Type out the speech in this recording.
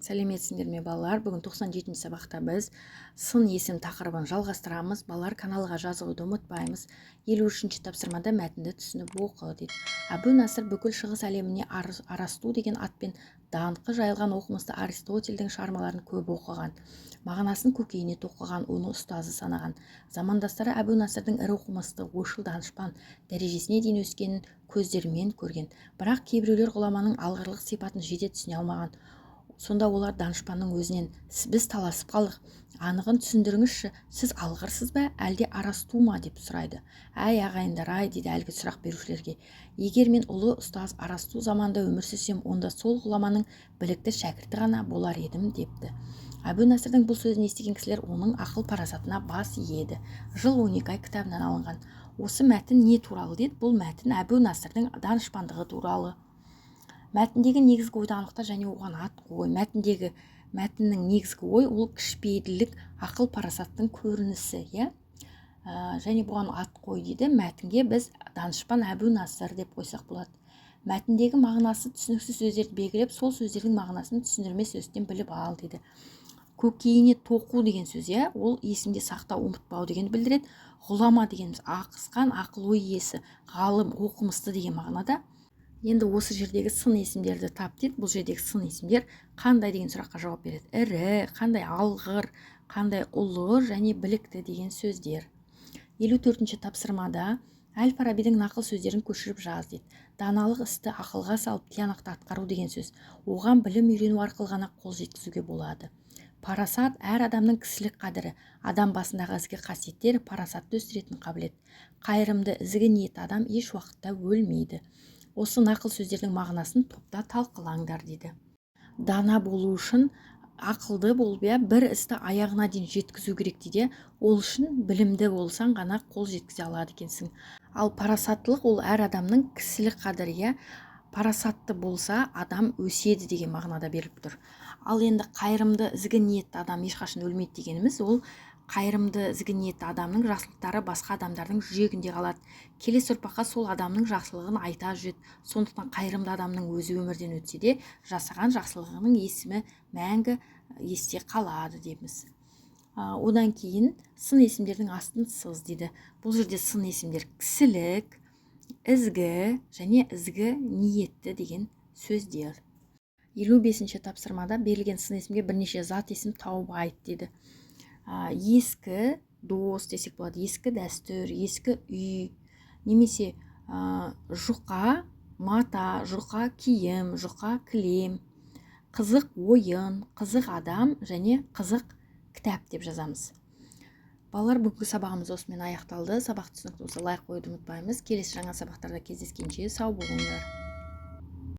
Сәлеметсіңдер ме балалар? Бүгін 97-ші сабақта біз сын есім тақырыбын жалғастырамыз. Балалар, каналға жазылуды ұмытпаймыз. 53-ші тапсырмада мәтінді түсініп оқы дейді. Әбу Насыр бүкіл шығыс әлеміне Арасту деген атпен даңқы жайылған оқымысты Аристотельдің шығармаларын көп оқыған. Мағынасын көкейіне тоқыған, оны ұстазы санаған. Замандастары Әбу Насырдың ірі оқымысты, ойшыл данышпан дәрежесіне дейін өскенін көздерімен көрген. Бірақ кейбіреулер ғұламаның алғырлық сипатын жете түсіне алмаған. Сонда олар данышпанның өзінен біз таласып қалдық. Анығын түсіндіріңізші, сіз алғырсыз ба, әлде Арасту ма деп сұрайды. Әй ағайындар, дейді әлгі сұрақ берушілерге. Егер мен ұлы ұстаз Арасту заманда өмір сүрсем, онда сол ғұламаның білікті шәкірті ғана болар едім депті. Әбу Насырдың бұл сөзін естіген кісілер оның ақыл парасатына бас иеді. Жыл 12 ай кітабынан алынған. Осы мәтін не туралы дейді? Бұл мәтін Әбу Насырдың данышпандығы туралы. Мәтіндегі негізгі ойды анықта және оған ат қой. Мәтіннің негізгі ой ол кішіпейілділік, ақыл парасаттың көрінісі, және бұған ат қой дейді. Мәтінге біз данышпан Әбу Насыр деп қойсақ болады. Мәтіндегі мағынасы түсініксіз сөздерді белгілеп, сол сөздердің мағынасын түсіндірме сөзден біліп ал дейді. Көкейіне тоқу деген сөз, ол есімде сақтау, ұмытпау деген білдіреді. Ғұлама дегеніміз ақысқан, ақыл ой иесі, ғалым, оқымысты деген мағынада. Енді осы жердегі сын есімдерді тап дейді. Бұл жердегі сын есімдер қандай деген сұраққа жауап береді. Ірі, қандай алғыр, қандай ұлы және білікті деген сөздер. 54-ші тапсырмада Әл-Фарабидің нақыл сөздерін көшіріп жаз дейді. Даналық істі ақылға салып тиянақты атқару деген сөз. Оған білім үйрену арқылы ғана қол жеткізуге болады. Парасат әр адамның кісілік қадірі, адам басындағы ізгі қасиеттер парасатты өсіретін қабілет. Қайырымды, ізгі ниет адам еш уақытта өлмейді. Осы нақыл сөздердің мағынасын топта талқылаңдар дейді. Дана болу үшін ақылды болып, бір істі аяғына дейін жеткізу керек дейді. Ол үшін білімді болсаң ғана қол жеткізе алады екенсің. Ал парасаттылық ол әр адамның кісілік қадірі, парасатты болса адам өседі деген мағынада беріліп тұр. Ал енді қайырымды, ізгі ниетті адам ешқашан өлмейді дегеніміз, ол қайырымды, ізгі ниетті адамның жақсылықтары басқа адамдардың жүрегінде қалады. Келесі ұрпаққа сол адамның жақсылығын айта жүреді. Сондықтан қайырымды адамның өзі өмірден өтсе де, жасаған жақсылығының есімі мәңгі есте қалады дейміз. Одан кейін сын есімдердің астын сыз дейді. Бұл жерде сын есімдер кісілік, ізгі және ізгі ниетті деген сөздер. 55-ші тапсырмада берілген сын есімге бірнеше зат есім тауып айт дейді. Ескі дос десек болады, ескі дәстүр, ескі үй, немесе жұқа мата, жұқа киім, жұқа кілем, қызық ойын, қызық адам және қызық кітап деп жазамыз. Балалар, бүгінгі сабағымыз осымен аяқталды. Сабақ түсінікті болса лайк қоюды ұмытпаймыз. Келесі жаңа сабақтарда кездескенше сау болыңдар.